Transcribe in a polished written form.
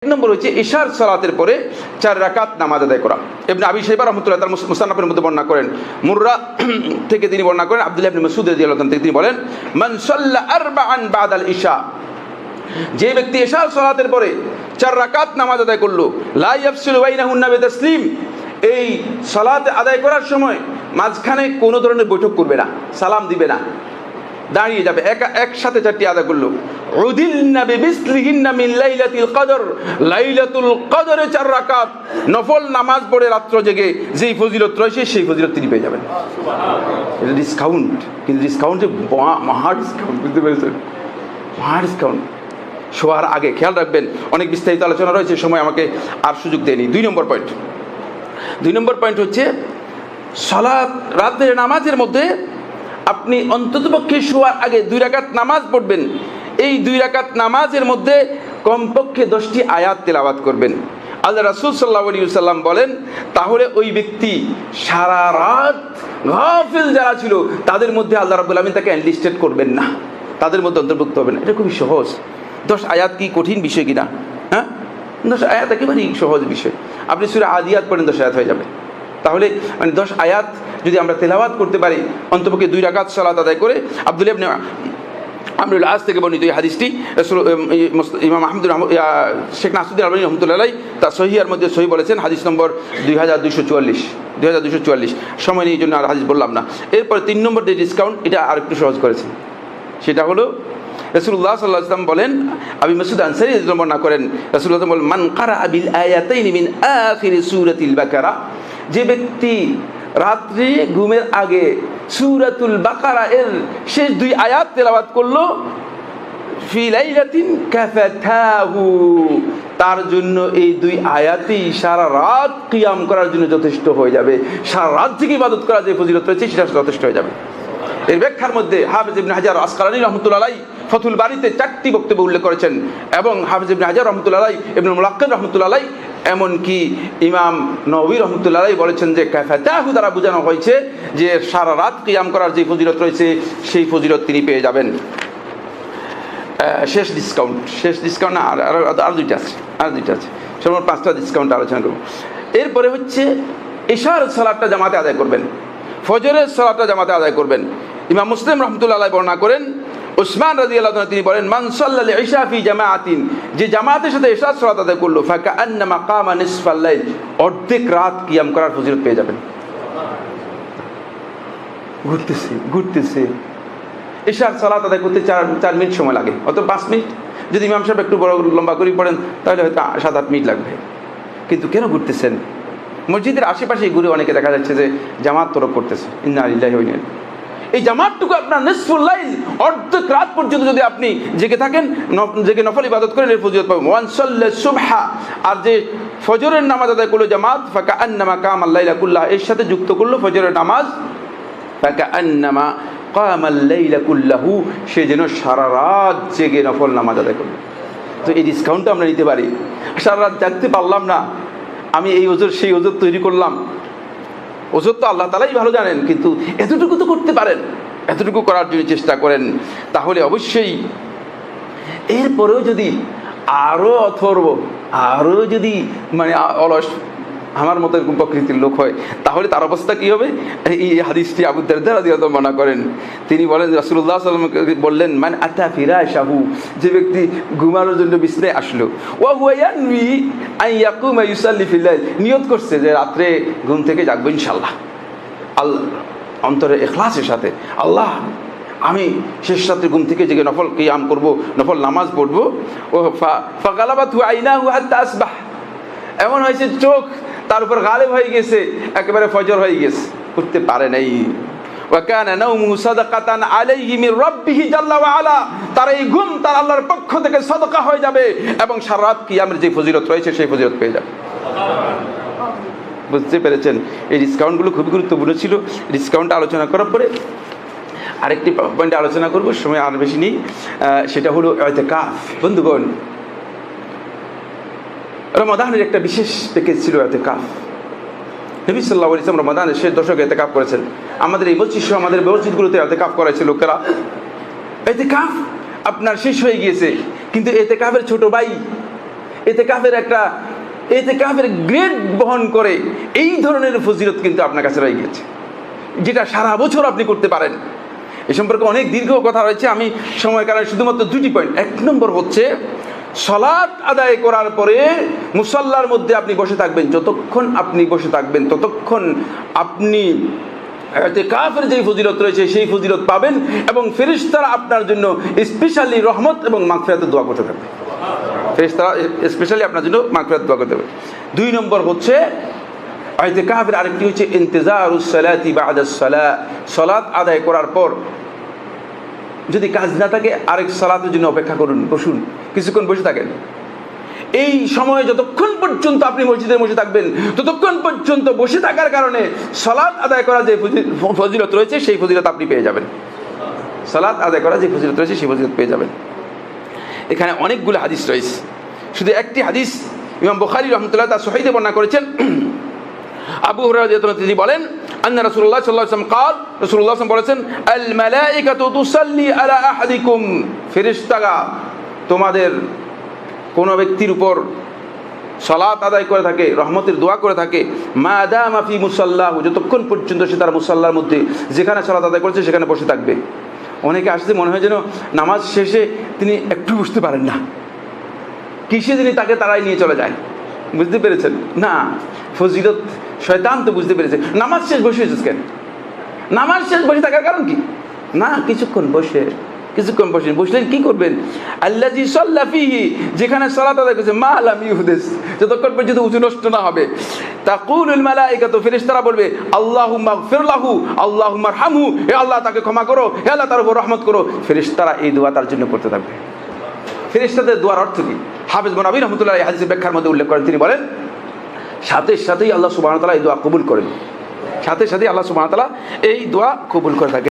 এক নম্বর হচ্ছে ইশার সালাতের পরে 4 রাকাত নামাজ আদায় করা। ইবনে আবি শাইবা রাহমাতুল্লাহ তাআলা মুসান্নাফের মধ্যে বর্ণনা করেন, মুররা থেকে তিনি বর্ণনা করেন, আব্দুল্লাহ ইবনে মাসউদ রাদিয়াল্লাহু তাআলা থেকে তিনি বলেন, মান সাল্লা আরবাআন বাদাল ইশা, যে ব্যক্তি ইশার সালাতের পরে 4 রাকাত নামাজ আদায় করলো, লা ইয়াফসিলু বাইনাহুন্না বিতাসলিম, এই সালাত আদায় করার সময় মাঝখানে কোনো ধরনের বৈঠক করবে না, সালাম দিবে না, দাঁড়িয়ে যাবে, একসাথে 4টি আদায় করলো। উদিলনা বিমিসলিহিন্না মিন লাইলাতিল কদর, লাইলাতুল কদরে 4 রাকাত নফল নামাজ পড়ে রাত্র জেগে যেই ফজিলত রয়েছে সেই ফজিলত তিনি পেয়ে যাবেন। সুবহানাল্লাহ। এটা ডিসকাউন্ট, কিন্তু ডিসকাউন্টে মহা ডিসকাউন্ট, বুঝতে পেরেছেন? মহা ডিসকাউন্ট। শোয়ার আগে খেয়াল রাখবেন, অনেক বিস্তারিত আলোচনা রয়েছে, সময় আমাকে আর সুযোগ দেয়নি। 2 নম্বর পয়েন্ট হচ্ছে সালাত, রাতের নামাজের মধ্যে আপনি অন্ততপক্ষে শোয়ার আগে 2 রাকাত নামাজ পড়বেন। এই 2 রাকাত নামাজের মধ্যে কমপক্ষে 10টি আয়াত তেলাওয়াত করবেন। আল্লাহ রাসূল সাল্লাল্লাহু আলাইহি ওয়াসাল্লাম বলেন, তাহলে ওই ব্যক্তি সারা রাত গাফিল যারা ছিল তাদের মধ্যে আল্লাহ রাব্বুল আলামিন তাকে এনলিস্টেড করবেন না, তাদের মধ্যে অন্তর্ভুক্ত হবেন। এটা খুবই সহজ। 10 আয়াত কি কঠিন বিষয় কিনা? হ্যাঁ, 10 আয়াত একেবারেই সহজ বিষয়। আপনি সূরা আদিয়াত পড়েন, 10 আয়াত হয়ে যাবে। তাহলে 10 আয়াত যদি আমরা তেলাওয়াত করতে পারি, অন্তপক্ষে 2 রাকাত সালাত আদায় করে। আব্দুল্লাহ ইবনে আমরুল আস থেকে বর্ণিত এই হাদিসটি ইমাম শেখ নাসিরউদ্দিন আলবানী রহমতুল্লাহ আলাইহি তার সহিহের মধ্যে সহি বলেছেন, হাদিস নম্বর 2244। সময় নেই জন্য আর হাদিস বললাম না। এরপরে 3 নম্বর যে ডিসকাউন্ট, এটা আর একটু সহজ করেছেন। সেটা হলো রাসূলুল্লাহ সাল্লাল্লাহু আলাইহি ওয়াসাল্লাম বলেন, আবু মাসউদ আনসারী বর্ণনা করেন, রাসূলুল্লাহ বলেন, মান কারা বিল আয়াতাইনি মিন আখির সূরাতিল বাকারা, যে ব্যক্তি রাত্রে ঘুমের আগে সূরাতুল বাকারা এর শেষ 2 আয়াত তেলাওয়াত করলো, ফি লাইলাতিন কাফাতাহু, তার জন্য এই 2 আয়াতই সারা রাত কিয়াম করার জন্য যথেষ্ট হয়ে যাবে। সারা রাত থেকে ইবাদত করা যে ফজিলত রয়েছে সেটা যথেষ্ট হয়ে যাবে। এর ব্যাখ্যার মধ্যে হাফেজ ইবনে হাজার আসকালানী রাহমাতুল্লাহ আলাইহি ফাথুল বারীতে 4টি বক্তব্য উল্লেখ করেছেন, এবং হাফেজ ইবনে হাজার রাহমাতুল্লাহ আলাইহি, ইবনুল মুলাক্কিন রাহমাতুল্লাহ আলাইহি, এমনকি ইমাম নববী রাহমাতুল্লাহ আলাইহি বলেছেন যে কাফাতাহু দ্বারা বোঝানো হয়েছে যে সারা রাত কিয়াম করার যে ফজিলত রয়েছে সেই ফজিলত তিনি পেয়ে যাবেন। শেষ ডিসকাউন্ট না, আর দুইটা আছে, সর্বমোট 5টা ডিসকাউন্ট আলোচনা করব। এরপরে হচ্ছে ইশার সালাতটা জামাতে আদায় করবেন, ফজরের সালাতটা জামাতে আদায় করবেন। ইমাম মুসলিম রাহমাতুল্লাহ আলাইহি বর্ণনা করেন, উসমান রাদিয়াল্লাহু তাআলা তিনি বলেন, মান সাল্লাল ইশা ফি জামাআতিন, যে জামাতের সাথে ইশার সালাত আদায় করলো, ফাকান্নামা কামা নিসফাল লাইল, অর্ধেক রাত কিয়াম করার ফজিলত পেয়ে যাবেন। ঘুরতেছে ইশার সালাত আদায় করতে 4 মিনিট সময় লাগে, অত 5 মিনিট। যদি ইমাম সাহেব একটু বড় লম্বা করে পড়েন তাহলে হয়তো 7-8 মিনিট লাগবে। কিন্তু কেন ঘুরতেছেন? মসজিদের আশেপাশে ঘুরে অনেকে দেখা যাচ্ছে যে জামাত তরক করতেছে। ইন্না লিল্লাহি ওয়া ইন্না ইলাইহি। এই জামাতটুকু আপনার নিসফুল লাইল, অর্ধেক রাত পর্যন্ত যদি আপনি জেগে থাকেন, জেগে নফল ইবাদত করেন, এর ফজিলত পাবেন। ওয়ান সাল্লা সুবহা, আর যে ফজরের নামাজ আদায় করলো জামাত, ফাকান্নামা কামাল লাইলা কুল্লাহ, এর সাথে যুক্ত করলো ফজরের নামাজ, ফাকান্নামা কামাল লাইলা কুল্লাহু, সে যেন সারা রাত জেগে নফল নামাজ আদায় করলো। তো এই ডিসকাউন্টটা আমরা নিতে পারি। সারা রাত জাগতে পারলাম না, আমি এই ওজোর সেই ওজোর তৈরি করলাম। ওজোর তো আল্লাহ তাআলাই ভালো জানেন, কিন্তু এতটুকু তো করতে পারেন, এতটুকু করার জন্য চেষ্টা করেন। তাহলে অবশ্যই এরপরেও যদি আরও যদি মানে অলস আমার মতো এরকম প্রকৃতির লোক হয়, তাহলে তার অবস্থা কি হবে? এই হাদিসটি আবু দারদা রাদিয়াল্লাহু তাআলা বর্ণনা করেন। তিনি বলেন, রাসূলুল্লাহ সাল্লাল্লাহু আলাইহি ওয়াসাল্লাম বললেন, মান আতা ফিরাশাহু, যে ব্যক্তি ঘুমানোর জন্য বিছানায় আসলো, ওয়া হুয়া ইয়ানওয়ি আন ইয়াকুমা ইউসাল্লি ফিল লাইল, নিয়ত করছে যে রাত্রে ঘুম থেকে জাগবো ইনশাআল্লাহ, আল্লাহ অন্তরে ইখলাসের সাথে, আল্লাহ আমি শেষ রাত্রে ঘুম থেকে জেগে নফল কিয়াম করব, নফল নামাজ পড়বো। ও ফাগালাবাতহু আইনাহু হাত্তা আসবাহ, এমন হয়েছে চোখ তার উপর গালেব হয়ে গেছে, একেবারে ফজর হয়ে গেছে, উঠতে পারে নাই। ওয়া কানা নাওমুহু সাদাকাতান আলাইহি মির রাব্বিহি জাল্লা ওয়া আলা, তার এই ঘুম তার আল্লাহর পক্ষ থেকে সাদাকা হয়ে যাবে, এবং সারা রাত কিয়ামের যে ফজিলত রয়েছে সেই ফজিলত পেয়ে যাবে। বুঝতে পেরেছেন? এই ডিসকাউন্টগুলো খুবই গুরুত্বপূর্ণ ছিল। ডিসকাউন্ট আলোচনা করার পরে আরেকটি পয়েন্টে আলোচনা করব, সময় আর বেশি নেই। সেটা হলো ইতিকাফ। বন্ধুগণ, রমাদানের একটা বিশেষ প্যাকেজ ছিল ইতিকাফ। নবী সাল্লাল্লাহু আলাইহি ওয়াসাল্লাম রমাদানের শেষ দশকে ইতিকাফ করেছেন। আমাদের এই মসজিদ সহ আমাদের মসজিদগুলোতে ইতিকাফ করেছে লোকেরা। ইতিকাফ আপনার শেষ হয়ে গিয়েছে, কিন্তু ইতিকাফের ছোট ভাই এতেকাফের গ্রেড বহন করে এই ধরনের ফজিলত কিন্তু আপনার কাছে রয়ে গেছে, যেটা সারা বছর আপনি করতে পারেন। এ সম্পর্কে অনেক দীর্ঘ কথা রয়েছে, আমি সময়ের কারণে শুধুমাত্র 2টি পয়েন্ট। 1 নম্বর হচ্ছে সালাত আদায় করার পরে মুসাল্লার মধ্যে আপনি বসে থাকবেন। যতক্ষণ আপনি বসে থাকবেন ততক্ষণ আপনি ইতিকাফের যে ফজিলত রয়েছে সেই ফজিলত পাবেন, এবং ফেরেশতারা আপনার জন্য স্পেশালি রহমত এবং মাগফিরাতের দোয়া করতে থাকবে। ফেরেশতারা স্পেশালি আপনার জন্য মাগফিরাতের দোয়া করতে থাকবে। 2 নম্বর হচ্ছে ইতিকাফের আরেকটি হচ্ছে ইন্তিজারুস সালাতি বা'দাস সালাহ। সালাত আদায় করার পর যদি কাজ না থাকে আরেক সালাতের জন্য অপেক্ষা করুন, বসুন, কিছুক্ষণ বসে থাকেন। এই সময়ে যতক্ষণ পর্যন্ত আপনি মসজিদে বসে থাকবেন ততক্ষণ পর্যন্ত বসে থাকার কারণে সালাত আদায় করা যে ফজিলত রয়েছে সেই ফজিলত আপনি পেয়ে যাবেন। সালাত আদায় করা যে ফজিলত রয়েছে সেই ফজিলত পেয়ে যাবেন। এখানে অনেকগুলো হাদিস রয়েছে, শুধু একটি হাদিস ইমাম বুখারী রাহমাতুল্লাহ তার সহিহে বর্ণনা করেছেন। আবু হুরায়রা রাদিয়াল্লাহু আনহু তিনি বলেন, আন্না রাসূলুল্লাহ সাল্লাল্লাহু আলাইহি ওয়াসাল্লাম قال, রাসূলুল্লাহ সাল্লাল্লাহু আলাইহি ওয়াসাল্লাম বলেছেন, আল মালাইকাতু তুসাল্লি আলা আহাদিকুম, ফেরেশতারা তোমাদের কোন ব্যক্তির উপর সালাত আদায় করে থাকে, রহমতের দোয়া করে থাকে, মা দামা ফি মুসাল্লাহু, যতক্ষণ পর্যন্ত সে তার মুসাল্লার মধ্যে যেখানে সালাত আদায় করেছে সেখানে বসে থাকবে। অনেকে আসছে মনে হয় যেন নামাজ শেষে তিনি একটু বুঝতে পারেন না, কিসে যিনি তাকে তারাই নিয়ে চলে যায়। বুঝতে পেরেছেন? না, ফজিলত শয়তান তো বুঝতে পেরেছে। নামাজ শেষ বসে হয়েছিস কেন? নামাজ শেষ বসে থাকার কারণ কি? না, কিছুক্ষণ বসলেন, কি করবেন? আল্লাযী সাল্লা ফীহি, যেখানে সালাত আদায় করেছে, মা লাম ইউহদিস, যতক্ষণ পর্যন্ত উযু নষ্ট না হবে। তাকুলুল মালাইকাতু, ফেরেশতারা বলবে, আল্লাহুম্মা গফির লাহু, আল্লাহুম্মা আরহামহু, হে আল্লাহ তাকে ক্ষমা করো, হে আল্লাহ তার উপর রহমত করো। ফেরেশতারা এই দোয়া তার জন্য করতে থাকবে। ফেরেশতাদের দোয়ার অর্থ কি? হাফেজ ইবনে নবী রাহমাতুল্লাহ এই হাদিসের ব্যাখ্যার মধ্যে উল্লেখ করেন। তিনি বলেন, সাথেই আল্লাহ সুবহানাহু ওয়া তাআলা এই দোয়া কবুল করেন। সাথে আল্লাহ সুবহানাহু ওয়া তাআলা এই দোয়া কবুল করে থাকেন।